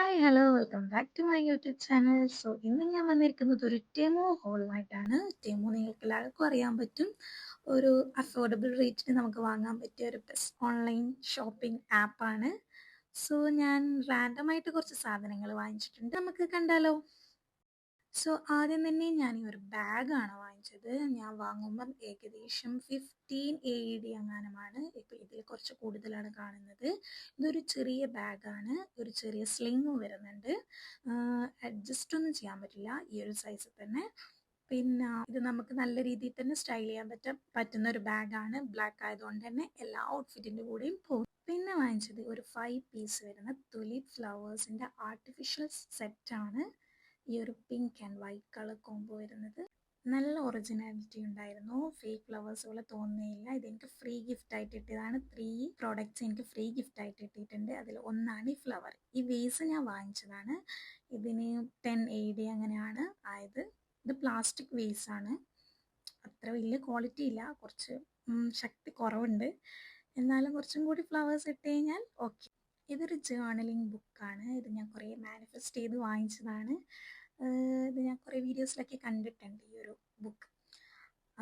Hi hello welcome back to my YouTube channel. ഇന്ന് ഞാൻ വന്നിരിക്കുന്നത് ഒരു ടെമോ ഹോളുമായിട്ടാണ്. ടെമോ നിങ്ങൾക്ക് എല്ലാവർക്കും അറിയാൻ പറ്റും, ഒരു അഫോർഡബിൾ റേറ്റിന് നമുക്ക് വാങ്ങാൻ പറ്റിയ ഒരു ബെസ്റ്റ് ഓൺലൈൻ ഷോപ്പിംഗ് ആപ്പാണ്. ഞാൻ റാൻഡമായിട്ട് കുറച്ച് സാധനങ്ങൾ വാങ്ങിച്ചിട്ടുണ്ട്, നമുക്ക് കണ്ടാലോ? ആദ്യം തന്നെ ഞാൻ ഈ ഒരു ബാഗാണ് വാങ്ങിച്ചത്. ഞാൻ വാങ്ങുമ്പം ഏകദേശം 15 AED അങ്ങാനമാണ്. ഇപ്പം ഇതിൽ കുറച്ച് കൂടുതലാണ് കാണുന്നത്. ഇതൊരു ചെറിയ ബാഗാണ്, ഒരു ചെറിയ സ്ലിങ്ങും വരുന്നുണ്ട്. അഡ്ജസ്റ്റ് ഒന്നും ചെയ്യാൻ പറ്റില്ല ഈ ഒരു സൈസിൽ തന്നെ. പിന്നെ ഇത് നമുക്ക് നല്ല രീതിയിൽ തന്നെ സ്റ്റൈൽ ചെയ്യാൻ പറ്റുന്ന ഒരു ബാഗാണ്. ബ്ലാക്ക് ആയതുകൊണ്ട് തന്നെ എല്ലാ ഔട്ട്ഫിറ്റിൻ്റെ കൂടെയും പോകും. പിന്നെ വാങ്ങിച്ചത് ഒരു 5 പീസ് വരുന്ന തുലിപ് ഫ്ലവേഴ്സിൻ്റെ ആർട്ടിഫിഷ്യൽ സെറ്റാണ്. ഈ ഒരു pink and white colour combo വരുന്നത് നല്ല ഒറിജിനാലിറ്റി ഉണ്ടായിരുന്നു. ഫേക്ക് ഫ്ലവേഴ്സ് പോലെ തോന്നുന്നില്ല. ഇതെനിക്ക് ഫ്രീ ഗിഫ്റ്റ് ആയിട്ട് കിട്ടിയതാണ്. 3 പ്രോഡക്റ്റ്സ് എനിക്ക് ഫ്രീ ഗിഫ്റ്റ് ആയിട്ട് കിട്ടിയിട്ടുണ്ട്. അതിൽ ഒന്നാണ് ഈ ഫ്ലവർ. ഈ വേസ് ഞാൻ വാങ്ങിച്ചതാണ്. ഇതിന് 10 AED അങ്ങനെയാണ് ആയത്. ഇത് പ്ലാസ്റ്റിക് വേസാണ്. അത്ര വലിയ ക്വാളിറ്റി ഇല്ല, കുറച്ച് ശക്തി കുറവുണ്ട്. എന്നാലും കുറച്ചും കൂടി ഫ്ലവേഴ്സ് ഇട്ട് കഴിഞ്ഞാൽ ഓക്കെ. ഇതൊരു ജേർണലിംഗ് ബുക്കാണ്. ഇത് ഞാൻ കുറേ മാനിഫെസ്റ്റ് ചെയ്ത് വാങ്ങിച്ചതാണ്. ഇത് ഞാൻ കുറേ വീഡിയോസിലൊക്കെ കണ്ടിട്ടുണ്ട് ഈ ഒരു ബുക്ക്.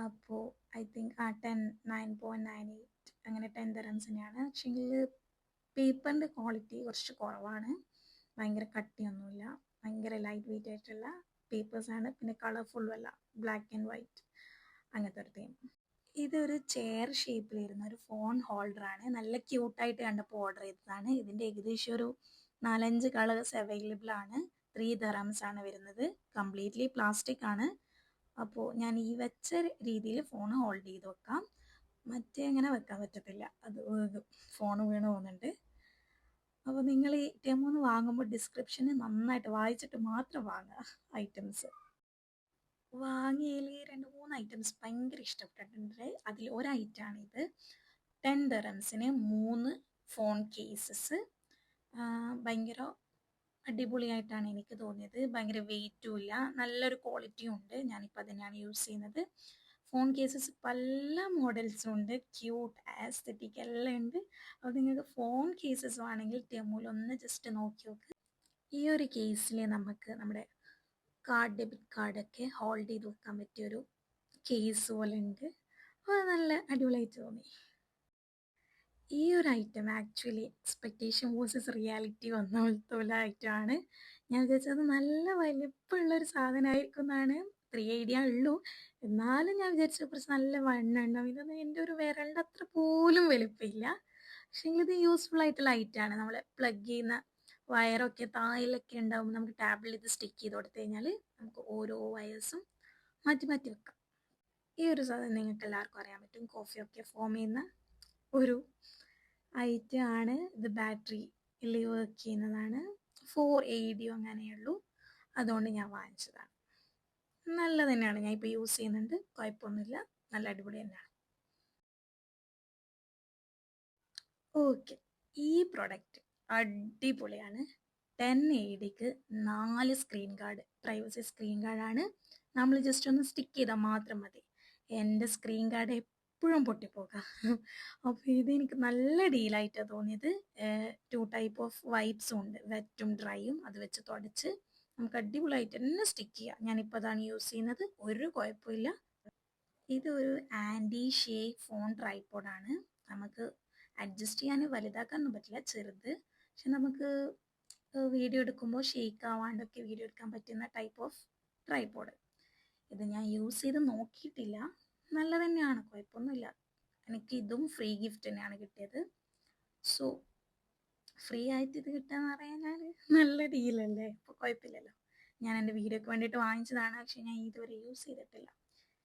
അപ്പോൾ ഐ തിങ്ക് 9.98 അങ്ങനെ 10 dirhams തന്നെയാണ്. പക്ഷേങ്കിൽ പേപ്പറിൻ്റെ ക്വാളിറ്റി കുറച്ച് കുറവാണ്. ഭയങ്കര കട്ടിയൊന്നുമില്ല, ഭയങ്കര ലൈറ്റ് വെയിറ്റ് ആയിട്ടുള്ള പേപ്പേഴ്സാണ്. പിന്നെ കളർഫുള്ളും അല്ല, ബ്ലാക്ക് ആൻഡ് വൈറ്റ് അങ്ങനത്തെ ഒരു തീം. ഇതൊരു ചെയർ ഷേപ്പിൽ വരുന്ന ഒരു ഫോൺ ഹോൾഡറാണ്. നല്ല ക്യൂട്ടായിട്ട് കണ്ടപ്പോൾ ഓർഡർ ചെയ്തതാണ്. ഇതിൻ്റെ ഏകദേശം ഒരു 4-5 കളേഴ്സ് അവൈലബിൾ ആണ്. 3 dirhams ആണ് വരുന്നത്. കംപ്ലീറ്റ്ലി പ്ലാസ്റ്റിക് ആണ്. അപ്പോൾ ഞാൻ ഈ വെച്ച രീതിയിൽ ഫോൺ ഹോൾഡ് ചെയ്ത് വെക്കാം. മറ്റേ അങ്ങനെ വെക്കാൻ പറ്റത്തില്ല, അത് ഫോൺ വീണ് പോകുന്നുണ്ട്. അപ്പോൾ നിങ്ങൾ ഈ ടെമോന്ന് വാങ്ങുമ്പോൾ ഡിസ്ക്രിപ്ഷന് നന്നായിട്ട് വായിച്ചിട്ട് മാത്രം വാങ്ങുക ഐറ്റംസ്. വാങ്ങിയതിൽ 2-3 ഐറ്റംസ് ഭയങ്കര ഇഷ്ടപ്പെട്ടിട്ടുണ്ട്. അതിൽ ഒരു ഐറ്റമാണ് ഇത്. 10 dirhamsന് 3 ഫോൺ കേസസ്. ഭയങ്കര അടിപൊളിയായിട്ടാണ് എനിക്ക് തോന്നിയത്. ഭയങ്കര വെയിറ്റും ഇല്ല, നല്ലൊരു ക്വാളിറ്റിയും ഉണ്ട്. ഞാനിപ്പോൾ അതിനാണ് യൂസ് ചെയ്യുന്നത്. ഫോൺ കേസസ് പല മോഡൽസും ഉണ്ട്, ക്യൂട്ട് ആസ്തെറ്റിക് എല്ലാം ഉണ്ട്. അപ്പോൾ നിങ്ങൾക്ക് ഫോൺ കേസസ് ആണെങ്കിൽ ടെമോയിലൊന്ന് ജസ്റ്റ് നോക്കി നോക്ക്. ഈ ഒരു കേസിൽ നമുക്ക് നമ്മുടെ ഡെബിറ്റ് കാർഡൊക്കെ ഹോൾഡ് ചെയ്ത് വെക്കാൻ പറ്റിയൊരു കേസ് പോലെ ഉണ്ട്. അപ്പോൾ നല്ല അടിപൊളിയായിട്ട് തോന്നി. ഈ ഒരു item actually expectation versus reality വന്ന പോലത്തെ ഐറ്റമാണ്. ഞാൻ വിചാരിച്ചത് നല്ല വലിപ്പമുള്ളൊരു സാധനമായിരിക്കും എന്നാണ്. 3 AED ഉള്ളൂ, എന്നാലും ഞാൻ വിചാരിച്ച കുറച്ച് നല്ല വണ്ണം. ഇതൊന്നും എൻ്റെ ഒരു വിരലിൻ്റെ അത്ര പോലും വലിപ്പമില്ല. പക്ഷേ ഇത് യൂസ്ഫുൾ ആയിട്ടുള്ള ഐറ്റമാണ്. നമ്മൾ പ്ലഗ് ചെയ്യുന്ന വയറൊക്കെ താഴിലൊക്കെ ഉണ്ടാകുമ്പോൾ നമുക്ക് ടാബിൽ ഇത് സ്റ്റിക്ക് ചെയ്ത് കൊടുത്തു കഴിഞ്ഞാൽ നമുക്ക് ഓരോ വയേഴ്സും മാറ്റി മാറ്റി വെക്കാം. ഈ ഒരു സാധനം നിങ്ങൾക്ക് എല്ലാവർക്കും അറിയാൻ പറ്റും, കോഫിയൊക്കെ ഫോം ചെയ്യുന്ന ഒരു ഐറ്റം ആണ്. ഇത് ബാറ്ററിയിൽ വർക്ക് ചെയ്യുന്നതാണ്. 4 AED അങ്ങനെയുള്ളൂ, അതുകൊണ്ട് ഞാൻ വാങ്ങിച്ചതാണ്. നല്ല തന്നെയാണ്, ഞാൻ ഇപ്പോൾ യൂസ് ചെയ്യുന്നുണ്ട്, കുഴപ്പമൊന്നുമില്ല, നല്ല അടിപൊളി തന്നെയാണ്. ഓക്കെ, ഈ പ്രൊഡക്റ്റ് അടിപൊളിയാണ്. 10 AEDക്ക് 4 സ്ക്രീൻ ഗാർഡ്, പ്രൈവസി സ്ക്രീൻ ഗാർഡാണ്. നമ്മൾ ജസ്റ്റ് ഒന്ന് സ്റ്റിക്ക് ചെയ്താൽ മാത്രം മതി. എൻ്റെ സ്ക്രീൻ ഗാർഡ് എപ്പോഴും പൊട്ടിപ്പോകാം. അപ്പോൾ ഇതെനിക്ക് നല്ല ഡീലായിട്ടാണ് തോന്നിയത്. 2 ടൈപ്പ് ഓഫ് വൈപ്സും ഉണ്ട്, വെറ്റും ഡ്രൈയും. അത് വെച്ച് തുടച്ച് നമുക്ക് അടിപൊളിയായിട്ട് തന്നെ സ്റ്റിക്ക് ചെയ്യാം. ഞാനിപ്പോൾ അതാണ് യൂസ് ചെയ്യുന്നത്, ഒരു കുഴപ്പമില്ല. ഇതൊരു ആൻറ്റി ഷേക്ക് ഫോൺ ട്രൈപോഡാണ്. നമുക്ക് അഡ്ജസ്റ്റ് ചെയ്യാൻ വലുതാക്കാനൊന്നും പറ്റില്ല, ചെറുത്. പക്ഷെ നമുക്ക് വീഡിയോ എടുക്കുമ്പോൾ ഷേക്ക് ആവാണ്ടൊക്കെ വീഡിയോ എടുക്കാൻ പറ്റുന്ന ടൈപ്പ് ഓഫ് ട്രൈപോഡ്. ഇത് ഞാൻ യൂസ് ചെയ്ത് നോക്കിയിട്ടില്ല, നല്ല തന്നെയാണ്, കുഴപ്പമൊന്നുമില്ല. എനിക്ക് ഇതും ഫ്രീ ഗിഫ്റ്റ് തന്നെയാണ് കിട്ടിയത്. ഫ്രീ ആയിട്ട് ഇത് കിട്ടാന്ന് പറഞ്ഞാൽ നല്ല ഡീലല്ലേ, അപ്പോൾ കുഴപ്പമില്ലല്ലോ. ഞാൻ എൻ്റെ വീഡിയോക്ക് വേണ്ടിയിട്ട് വാങ്ങിച്ചതാണ്, പക്ഷെ ഞാൻ ഇതുവരെ യൂസ് ചെയ്തിട്ടില്ല.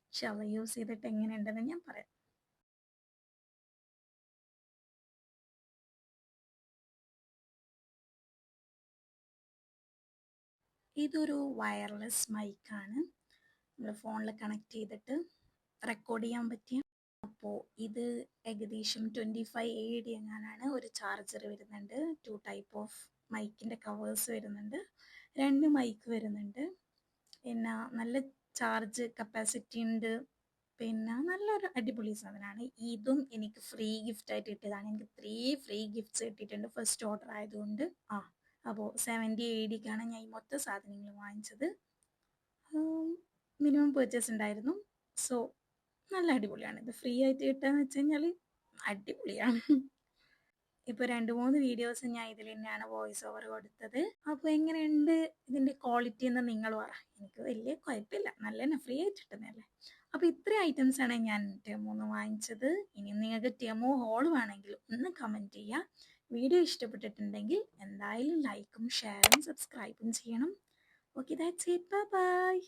പക്ഷെ അവ യൂസ് ചെയ്തിട്ട് എങ്ങനെയുണ്ടെന്ന് ഞാൻ പറയാം. ഇതൊരു വയർലെസ് മൈക്കാണ്, നമ്മൾ ഫോണിൽ കണക്ട് ചെയ്തിട്ട് റെക്കോർഡ് ചെയ്യാൻ പറ്റിയ. അപ്പോൾ ഇത് ഏകദേശം 25 AED എങ്ങാനാണ്. ഒരു ചാർജർ വരുന്നുണ്ട്, 2 ടൈപ്പ് ഓഫ് മൈക്കിൻ്റെ കവേഴ്സ് വരുന്നുണ്ട്, 2 മൈക്ക് വരുന്നുണ്ട്. പിന്നെ നല്ല ചാർജ് കപ്പാസിറ്റി ഉണ്ട്. പിന്നെ നല്ലൊരു അടിപൊളി സാധനമാണ്. ഇതും എനിക്ക് ഫ്രീ ഗിഫ്റ്റ് ആയിട്ട് കിട്ടിയതാണ്. എനിക്ക് 3 ഫ്രീ ഗിഫ്റ്റ്സ് കിട്ടിയിട്ടുണ്ട് ഫസ്റ്റ് ഓർഡർ ആയതുകൊണ്ട്. അപ്പോൾ 70 ADക്കാണ് ഞാൻ ഈ മൊത്തം സാധനങ്ങൾ വാങ്ങിച്ചത്. മിനിമം പർച്ചേസ് ഉണ്ടായിരുന്നു. സോ നല്ല അടിപൊളിയാണ്. ഇത് ഫ്രീ ആയിട്ട് കിട്ടുകയെന്ന് വെച്ച് കഴിഞ്ഞാൽ അടിപൊളിയാണ്. ഇപ്പോൾ 2-3 വീഡിയോസ് ഞാൻ ഇതിൽ തന്നെയാണ് വോയിസ് ഓവർ കൊടുത്തത്. അപ്പോൾ എങ്ങനെയുണ്ട് ഇതിൻ്റെ ക്വാളിറ്റി എന്ന് നിങ്ങൾ പറ. എനിക്ക് വലിയ കുഴപ്പമില്ല, നല്ല തന്നെ, ഫ്രീ ആയിട്ട് കിട്ടുന്നതല്ലേ. അപ്പോൾ ഇത്രയും ഐറ്റംസാണ് ഞാൻ ടെമോന്ന് വാങ്ങിച്ചത്. ഇനി നിങ്ങൾക്ക് ടെമോ ഹോൾ വേണമെങ്കിൽ ഒന്ന് കമൻറ്റ് ചെയ്യുക. വീഡിയോ ഇഷ്ടപ്പെട്ടിട്ടുണ്ടെങ്കിൽ എന്തായാലും ലൈക്കും ഷെയറും സബ്സ്ക്രൈബും ചെയ്യണം. Okay, that's it. Bye bye.